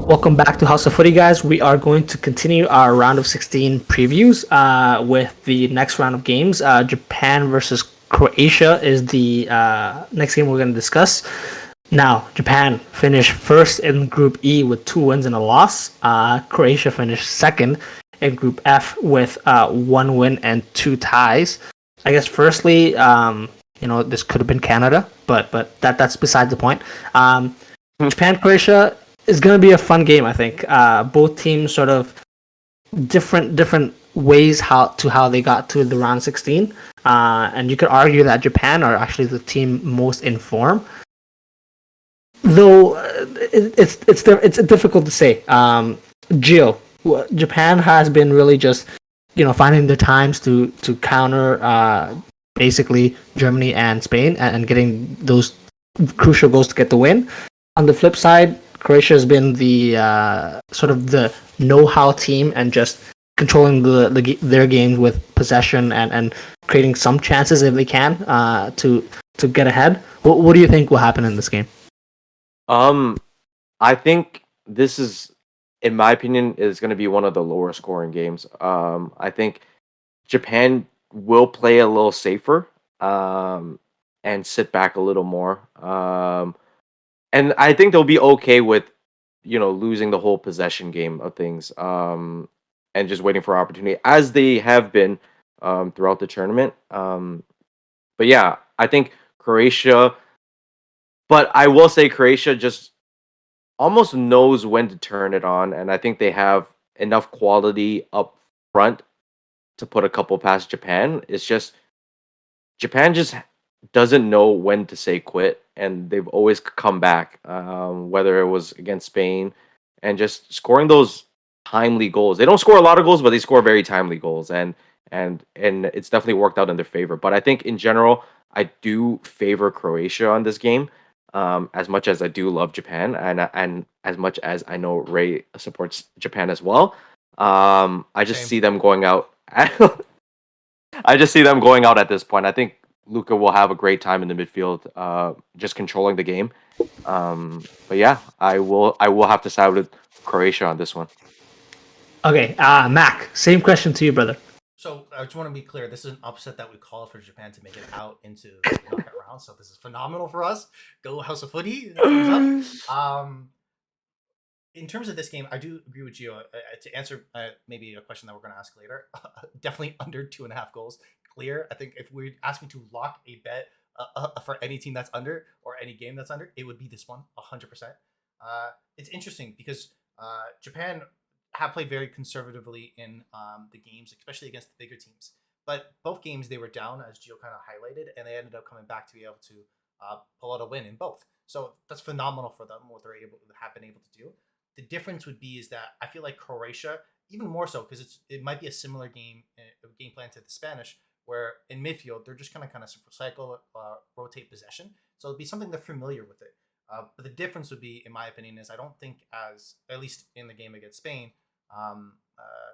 Welcome back to House of Footy, guys. We are going to continue our round of 16 previews with the next round of games. Japan versus Croatia is the next game we're going to discuss. Now, Japan finished first in Group E with 2 wins and a loss. Croatia finished second in Group F with 1 win and 2 ties. I guess, firstly, this could have been Canada, but that's beside the point. Japan Croatia is going to be a fun game, I think. Both teams sort of different ways how they got to the round 16, and you could argue that Japan are actually the team most in form. Though it's difficult to say. Gio, Japan has been really just finding the times to counter basically Germany and Spain and getting those crucial goals to get the win. On the flip side, Croatia has been the sort of the know-how team and just controlling their games with possession and creating some chances if they can to get ahead. What do you think will happen in this game? I think this is, in my opinion, is going to be one of the lower scoring games. I think Japan will play a little safer and sit back a little more. And I think they'll be okay with, losing the whole possession game of things, and just waiting for opportunity, as they have been throughout the tournament. But yeah, I think Croatia. But I will say Croatia just almost knows when to turn it on, and I think they have enough quality up front to put a couple past Japan. It's just Japan just doesn't know when to say quit, and they've always come back, whether it was against Spain, and just scoring those timely goals. They don't score a lot of goals, but they score very timely goals, and it's definitely worked out in their favor. But I think in general, I do favor Croatia on this game, as much as I do love Japan, and as much as I know Ray supports Japan as well. I just Same. see them going out. I just see them going out at this point. I think Luka will have a great time in the midfield, just controlling the game. But yeah, I will have to side with Croatia on this one. Okay, Mac, same question to you, brother. So I just want to be clear. This is an upset that we called for Japan to make it out into the knockout round. So this is phenomenal for us. Go House of Footy. Thumbs up. In terms of this game, I do agree with Gio. To answer maybe a question that we're going to ask later, definitely under 2.5 goals. Clear. I think if we ask me to lock a bet for any team that's under or any game that's under, it would be this one, 100%. It's interesting because Japan have played very conservatively in the games, especially against the bigger teams. But both games they were down, as Gio kind of highlighted, and they ended up coming back to be able to pull out a win in both. So that's phenomenal for them, what have been able to do. The difference would be is that I feel like Croatia, even more so, because it might be a similar game plan to the Spanish, where in midfield they're just kind of cycle, rotate possession. So it'd be something they're familiar with it. But the difference would be, in my opinion, is I don't think at least in the game against Spain,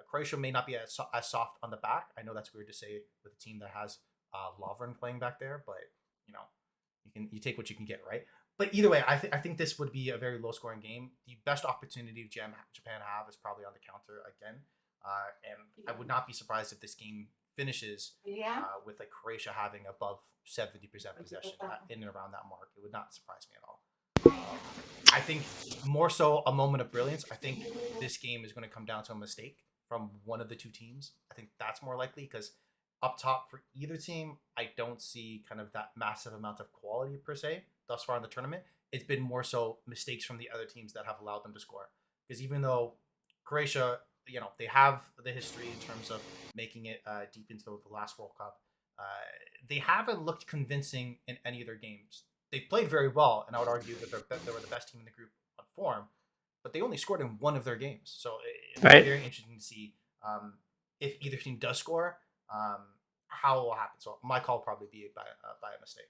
Croatia may not be as soft on the back. I know that's weird to say with a team that has Lovren playing back there, but you take what you can get, right? But either way, I think this would be a very low scoring game. The best opportunity Japan have is probably on the counter again, and I would not be surprised if this game finishes with like Croatia having above 70% possession in and around that mark. It would not surprise me at all. I think more so a moment of brilliance. I think this game is going to come down to a mistake from one of the two teams. I think that's more likely because up top for either team, I don't see kind of that massive amount of quality per se thus far in the tournament. It's been more so mistakes from the other teams that have allowed them to score. Because even though Croatia, they have the history in terms of making it deep into the last World Cup, they haven't looked convincing in any of their games. They've played very well, and I would argue that they were the best team in the group on form, but they only scored in one of their games. So it's very interesting to see if either team does score, how it will happen. So my call will probably be by a mistake.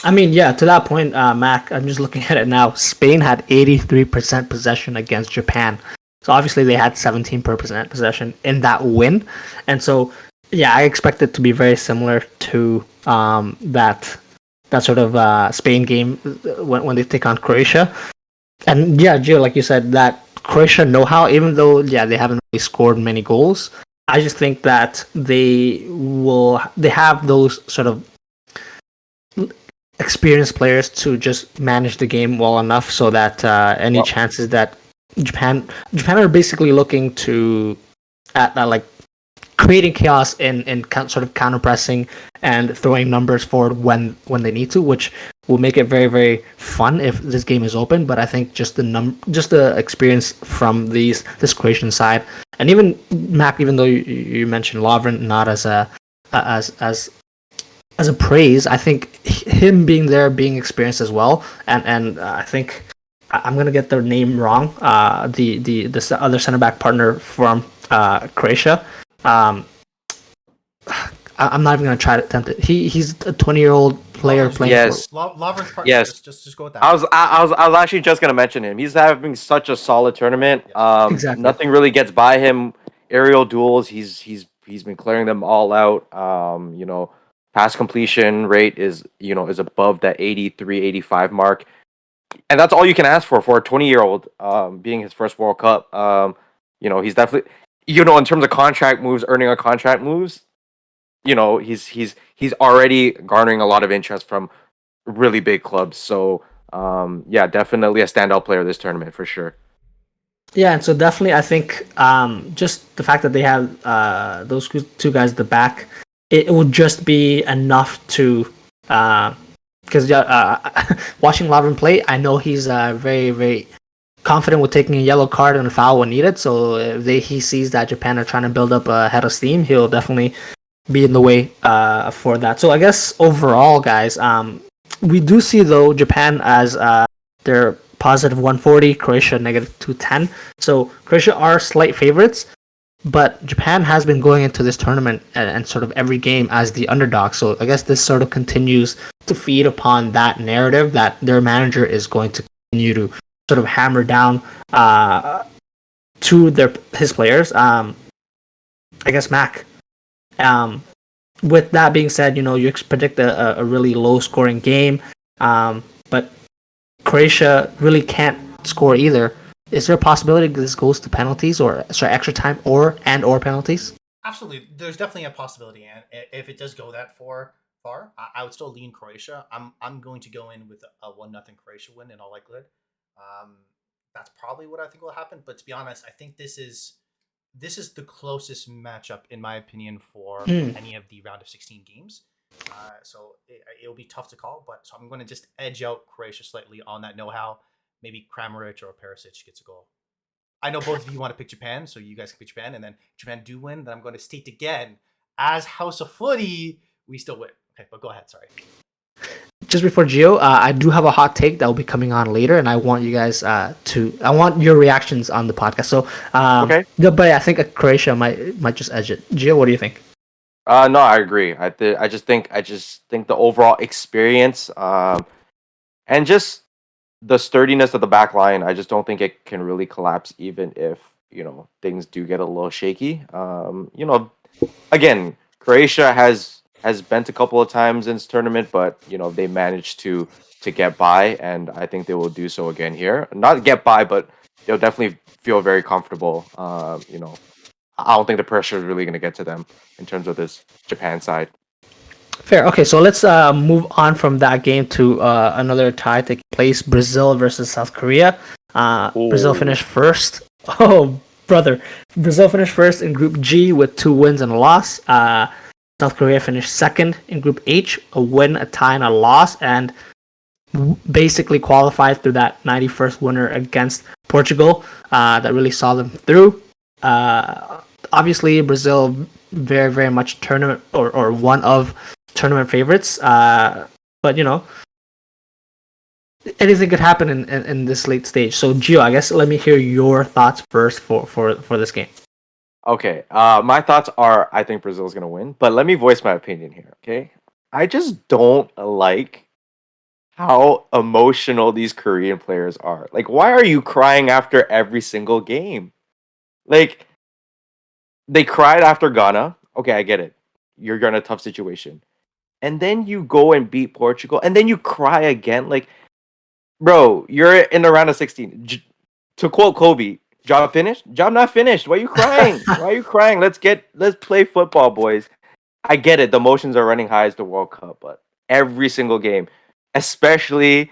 I mean, yeah, to that point, Mac, I'm just looking at it now. Spain had 83% possession against Japan. So obviously they had 17% possession in that win. And so, yeah, I expect it to be very similar to that sort of Spain game when they take on Croatia. And yeah, Gio, like you said, that Croatia know-how, even though they haven't really scored many goals, I just think that they have those sort of experienced players to just manage the game well enough so that any Well, chances that Japan are basically looking to at like creating chaos in sort of counter pressing and throwing numbers forward when they need to, which will make it very very fun if this game is open. But I think just the experience from this Croatian side, and even Mac, even though you mentioned Lovren not as a as as a praise, I think him being there, being experienced as well, and I think I'm gonna get their name wrong. The other center back partner from Croatia. Um, I'm not even gonna try to attempt it. He's a 20-year-old player Lovren's playing partner. for. yes, Lovren's partner. yes. Just go with I that. was I was actually just gonna mention him. He's having such a solid tournament. Yes. Exactly. Nothing really gets by him. Aerial duels, he's been clearing them all out. Pass completion rate is above that 83, 85 mark, and that's all you can ask for a 20-year-old. Being his first World Cup. He's definitely in terms of contract moves, earning a contract moves. He's already garnering a lot of interest from really big clubs. So yeah, definitely a standout player this tournament for sure. Yeah, and so definitely, I think just the fact that they have those two guys at the back, it would just be enough to because watching Lovren play, I know he's very very confident with taking a yellow card and a foul when needed. So if he sees that Japan are trying to build up a head of steam, he'll definitely be in the way for that. So I guess overall, guys, we do see though Japan as their positive 140, Croatia negative 210. So Croatia are slight favorites, but Japan has been going into this tournament and sort of every game as the underdog. So I guess this sort of continues to feed upon that narrative that their manager is going to continue to sort of hammer down to his players. I guess Mac. Um, with that being said, you predict a really low scoring game, but Croatia really can't score either. Is there a possibility this goes to penalties or sorry extra time or penalties? Absolutely, there's definitely a possibility, and if it does go that far, I would still lean Croatia. I'm going to go in with a 1-0 Croatia win in all likelihood. Um, that's probably what I think will happen. But to be honest, I think this is the closest matchup in my opinion for Mm. any of the round of 16 games. So it'll be tough to call, but so I'm going to just edge out Croatia slightly on that know-how. Maybe Kramaric or Perisic gets a goal. I know both of you want to pick Japan, so you guys can pick Japan, and then Japan do win. Then I'm going to state again, as House of Footy, we still win. Okay, but go ahead. Sorry. Just before Gio, I do have a hot take that will be coming on later, and I want you guys I want your reactions on the podcast. So, Okay. but I think Croatia might just edge it. Gio, what do you think? No, I agree. I just think the overall experience, and just the sturdiness of the back line, I just don't think it can really collapse even if, things do get a little shaky. Again, Croatia has bent a couple of times in this tournament, but they managed to get by, and I think they will do so again here. Not get by, but they'll definitely feel very comfortable. I don't think the pressure is really going to get to them in terms of this Japan side. Fair. Okay, so let's move on from that game to another tie taking place: Brazil versus South Korea. Brazil Oh, finished first. Oh, brother! Brazil finished first in Group G with 2 wins and a loss. South Korea finished second in Group H, a win, a tie, and a loss, and basically qualified through that 91st winner against Portugal. That really saw them through. Obviously, Brazil very very much tournament or one of tournament favorites. But anything could happen in this late stage. So Gio, I guess let me hear your thoughts first for this game. okay. My thoughts are I think Brazil is going to win, but let me voice my opinion here. Okay, I just don't like how emotional these Korean players are. Like, why are you crying after every single game? Like, they cried after Ghana. Okay, I get it. You're in a tough situation. And then you go and beat Portugal, and then you cry again. Like, bro, you're in the round of 16. To quote Kobe, job finished? Job not finished. Why are you crying? Why are you crying? Let's play football, boys. I get it. The emotions are running high as the World Cup, but every single game, especially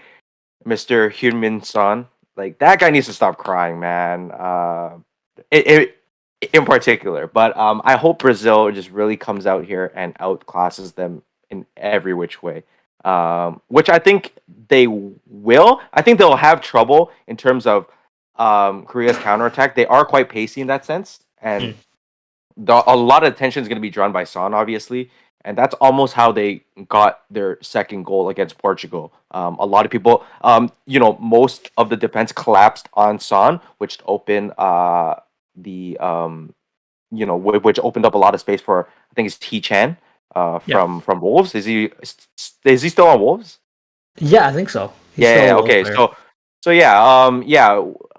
Mr. Hyunmin Son, like that guy needs to stop crying, man. It in particular, but I hope Brazil just really comes out here and outclasses them in every which way. Which I think they will. I think they'll have trouble in terms of Korea's counterattack. They are quite pacey in that sense, and a lot of attention is going to be drawn by Son, obviously, and that's almost how they got their second goal against Portugal. A lot of people, most of the defense collapsed on Son, which opened which opened up a lot of space for I think it's T Chan from Wolves. Is he still on Wolves? Yeah, I think so. Yeah. Okay.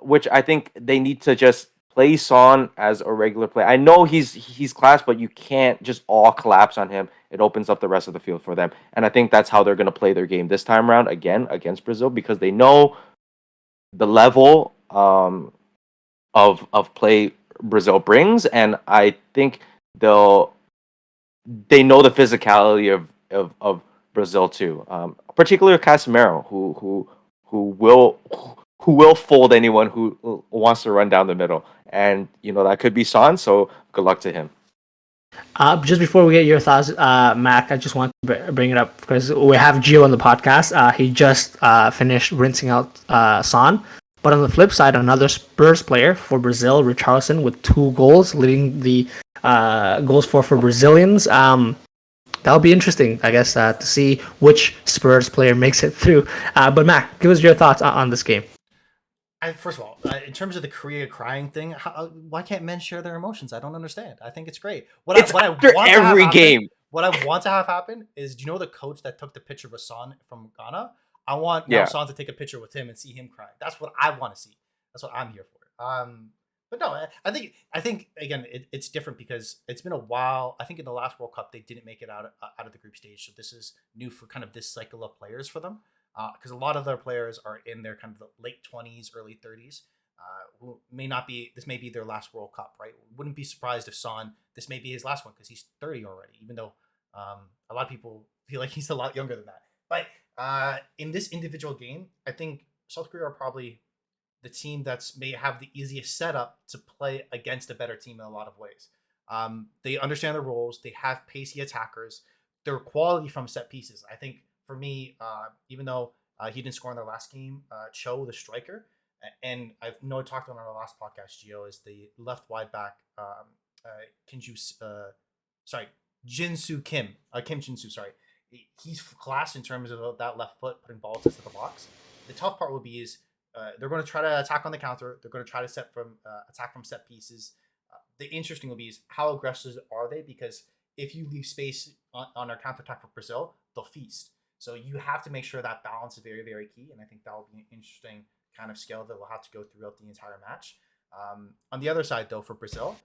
Which I think they need to just play Son as a regular player. I know he's class, but you can't just all collapse on him. It opens up the rest of the field for them, and I think that's how they're going to play their game this time around again against Brazil because they know the level of play Brazil brings, and I think they know the physicality of Brazil too. Particularly Casemiro, who will fold anyone who wants to run down the middle, and that could be Son. So good luck to him. Just before we get your thoughts, Mac, I just want to bring it up because we have Gio on the podcast. He just finished rinsing out Son. But on the flip side, another Spurs player for Brazil, Richarlison, with 2 goals, leading the goals for Brazilians. That'll be interesting, I guess, to see which Spurs player makes it through. But Mac, give us your thoughts on this game. First of all, in terms of the Korea crying thing, why can't men share their emotions? I don't understand. I think it's great. Every game. What I want to have happen is, do you know the coach that took the picture with Son from Ghana? I want Son to take a picture with him and see him cry. That's what I want to see. That's what I'm here for. But no, I think again, it's different because it's been a while. I think in the last World Cup they didn't make it out of the group stage, so this is new for kind of this cycle of players for them. Because a lot of their players are in their kind of the late 20s, early 30s, who this may be their last World Cup, right? Wouldn't be surprised if Son, this may be his last one because he's 30 already, even though a lot of people feel like he's a lot younger than that. But in this individual game, I think South Korea are probably the team that's may have the easiest setup to play against a better team in a lot of ways. They understand the roles. They have pacey attackers. Their quality from set pieces. I think for me, even though he didn't score in their last game, Cho, the striker, and I know I talked about on our last podcast, Gio, is the left wide back, Jinsu Kim, Kim Jinsu, sorry. He's class in terms of that left foot, putting balls into the box. The tough part will be is they're going to try to attack on the counter. They're going to try to attack from set pieces. The interesting will be is how aggressive are they? Because if you leave space on our counterattack for Brazil, they'll feast. So you have to make sure that balance is very, very key. And I think that will be an interesting kind of skill that we'll have to go throughout the entire match. On the other side, though, for Brazil,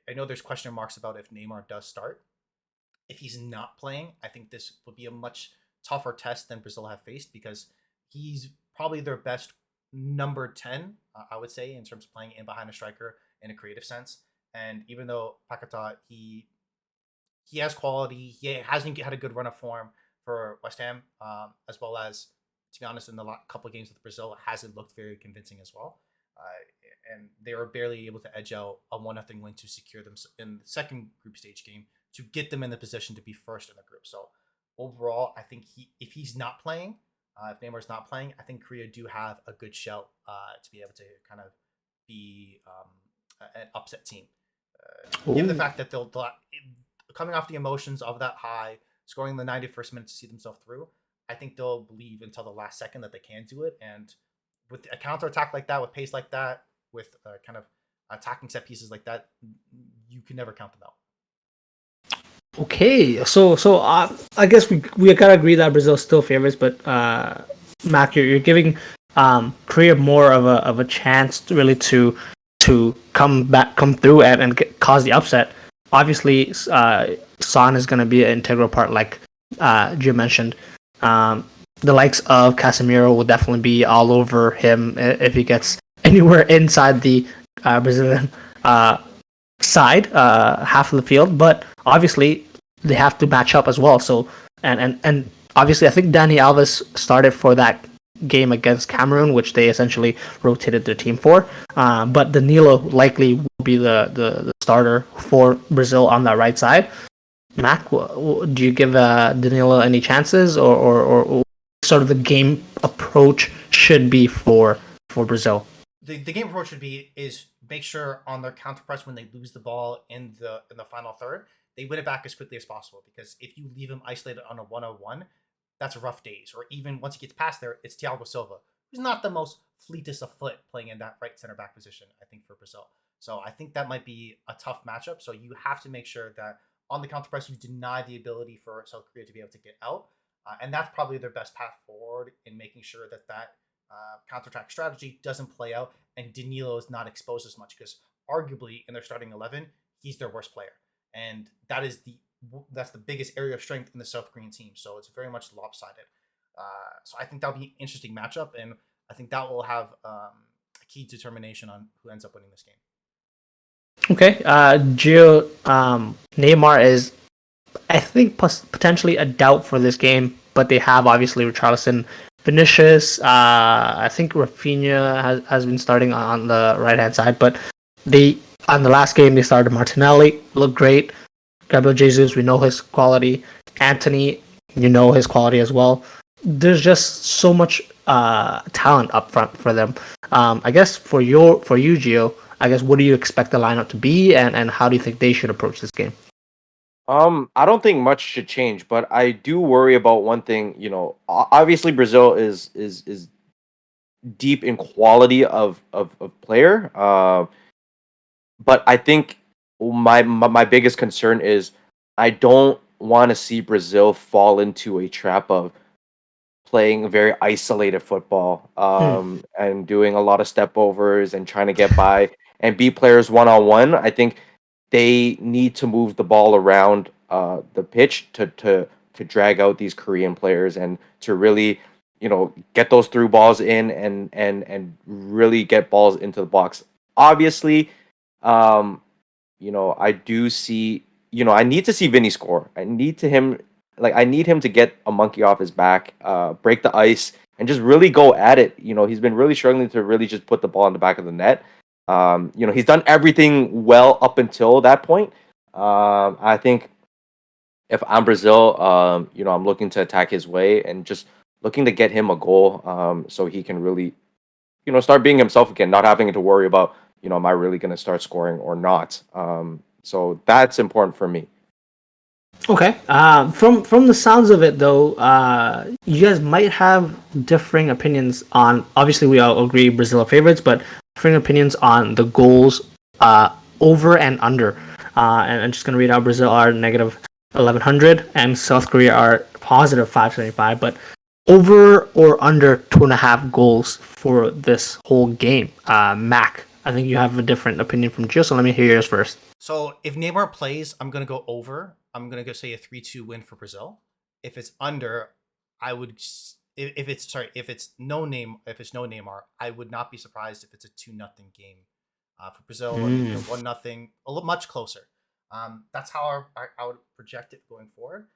I know there's question marks about if Neymar does start. If he's not playing, I think this will be a much tougher test than Brazil have faced because he's probably their best number 10, I would say, in terms of playing in behind a striker in a creative sense. And even though Paquetá, he has quality, he hasn't had a good run of form for West Ham, as well as, to be honest, in the couple of games with Brazil, hasn't looked very convincing as well. And they were barely able to edge out a 1-0 win to secure them in the second group stage game to get them in the position to be first in the group. So overall, I think if he's not playing, if Neymar's not playing, I think Korea do have a good shout to be able to kind of be an upset team. Given the fact that they'll coming off the emotions of that high, scoring the 91st minute to see themselves through, I think they'll believe until the last second that they can do it. And with a counterattack like that, with pace like that, with kind of attacking set pieces like that, you can never count them out. Okay, so I guess we gotta agree that Brazil's still favorites, but Mac, you're giving Korea more of a chance to come through and cause the upset. Obviously, Son is going to be an integral part, like Jim mentioned. the likes of Casemiro will definitely be all over him if he gets anywhere inside the Brazilian side, half of the field. But obviously, they have to match up as well. So, and obviously, I think Dani Alves started for that game against Cameroon, which they essentially rotated their team for. But Danilo likely will be the starter for Brazil on that right side. Mac, do you give Danilo any chances, or sort of the game approach should be for Brazil? The game approach should be is make sure on their counter press when they lose the ball in the final third, they win it back as quickly as possible. Because if you leave him isolated on a 1-on-1, that's rough days. Or even once he gets past there, it's Thiago Silva, who's not the most fleetest of foot playing in that right center back position, I think, for Brazil. So I think that might be a tough matchup. So you have to make sure that on the counter press, you deny the ability for South Korea to be able to get out. And that's probably their best path forward in making sure that counterattack strategy doesn't play out and Danilo is not exposed as much, because arguably in their starting 11, he's their worst player. And that's the biggest area of strength in the South Korean team. So it's very much lopsided. So I think that'll be an interesting matchup, and I think that will have a key determination on who ends up winning this game. Okay, Gio, Neymar is, I think, potentially a doubt for this game, but they have obviously Richarlison, Vinicius. I think Rafinha has been starting on the right hand side, but on the last game they started Martinelli, looked great. Gabriel Jesus, we know his quality. Anthony, you know his quality as well. There's just so much talent up front for them. I guess for you, Gio, I guess what do you expect the lineup to be, and how do you think they should approach this game? I don't think much should change, but I do worry about one thing. Obviously Brazil is deep in quality of player. But I think my biggest concern is I don't want to see Brazil fall into a trap of playing very isolated football, and doing a lot of step overs and trying to get by and beat players one on one. I think they need to move the ball around the pitch to drag out these Korean players and to really, get those through balls in and really get balls into the box. Obviously, I do see, I need to see Vinny score. I need him to get a monkey off his back, break the ice, and just really go at it. He's been really struggling to really just put the ball in the back of the net. He's done everything well up until that point. I think if I'm Brazil, I'm looking to attack his way and just looking to get him a goal, so he can really, start being himself again, not having to worry about, am I really going to start scoring or not? So that's important for me. Okay. From the sounds of it, though, you guys might have differing opinions on. Obviously, we all agree Brazil are favorites, but differing opinions on the goals over and under. And I'm just gonna read out: Brazil are negative 1100, and South Korea are positive 575. But over or under 2.5 goals for this whole game. Mac, I think you have a different opinion from Jill, so let me hear yours first. So if Neymar plays, I'm gonna go over. I'm gonna go say a 3-2 win for Brazil. If it's under, I would. If it's no Neymar, I would not be surprised if it's a 2-0 game for Brazil, or 1-0, a little much closer. That's how I would project it going forward.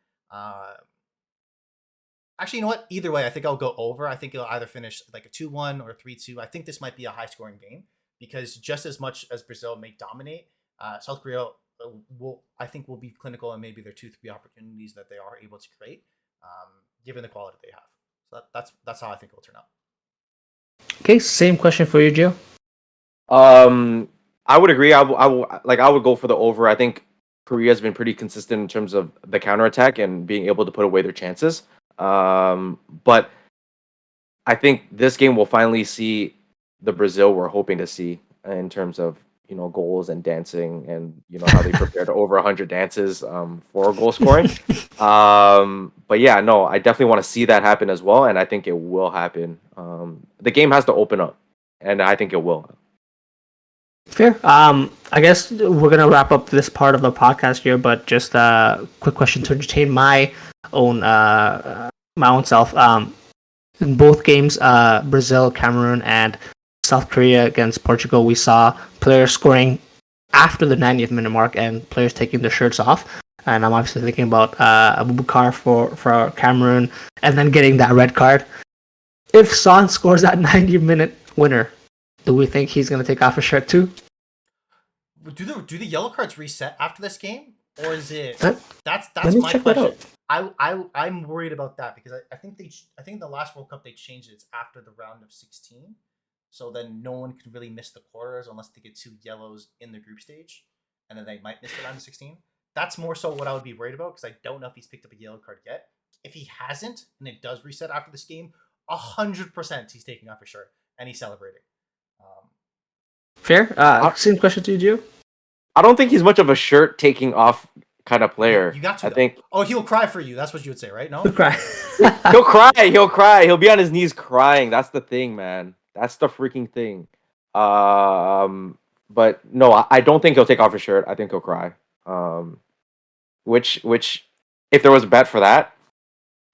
Actually, you know what? Either way, I think I'll go over. I think it'll either finish like a 2-1 or a 3-2. I think this might be a high-scoring game because just as much as Brazil may dominate, South Korea will be clinical, and maybe their 2-3 opportunities that they are able to create, given the quality they have. So that's how I think it will turn out. Okay, same question for you, Gio. I would agree. I would go for the over. I think Korea has been pretty consistent in terms of the counterattack and being able to put away their chances. But I think this game will finally see the Brazil we're hoping to see in terms of goals and dancing, and how they prepared over 100 dances for goal scoring. But yeah, no, I definitely want to see that happen as well, and I think it will happen. The game has to open up, and I think it will. Fair. I guess we're gonna wrap up this part of the podcast here, but just a quick question to entertain my own self. In both games, Brazil, Cameroon, and South Korea against Portugal, we saw players scoring after the 90th minute mark and players taking their shirts off. And I'm obviously thinking about Abubakar for Cameroon and then getting that red card. If Son scores that 90-minute winner, do we think he's going to take off his shirt too? Do the yellow cards reset after this game, or is it? That's let me my check that question. out. I'm worried about that because I think in the last World Cup they changed it. It's after the round of 16, so then no one can really miss the quarters unless they get 2 yellows in the group stage, and then they might miss the round of 16. That's more so what I would be worried about because I don't know if he's picked up a yellow card yet. If he hasn't, and it does reset after this game, 100% he's taking off his shirt and he's celebrating. Fair. Same question to you, Gio. I don't think he's much of a shirt taking off kind of player. You got to. I think. Oh, he'll cry for you. That's what you would say, right? No. Cry. He'll cry. He'll cry. He'll be on his knees crying. That's the thing, man. That's the freaking thing. But no, I don't think he'll take off his shirt. I think he'll cry. Which, if there was a bet for that,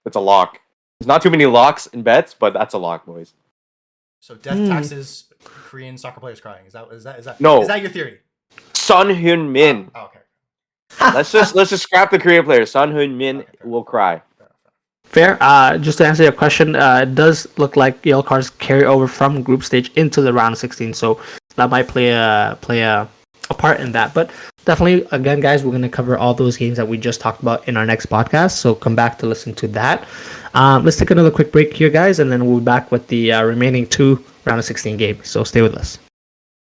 it's a lock. There's not too many locks in bets, but that's a lock, boys. So death taxes Korean soccer players crying. Is that No. Is that your theory? Son Heung-min. Oh, okay. Let's just scrap the Korean player. Son Heung-min will cry. Fair. Just to answer your question, it does look like yellow cards carry over from group stage into the round of 16, so that might play a part in that. But definitely, again, guys, we're going to cover all those games that we just talked about in our next podcast, so come back to listen to that. Let's take another quick break here, guys, and then we'll be back with the remaining 2 round of 16 games. So stay with us.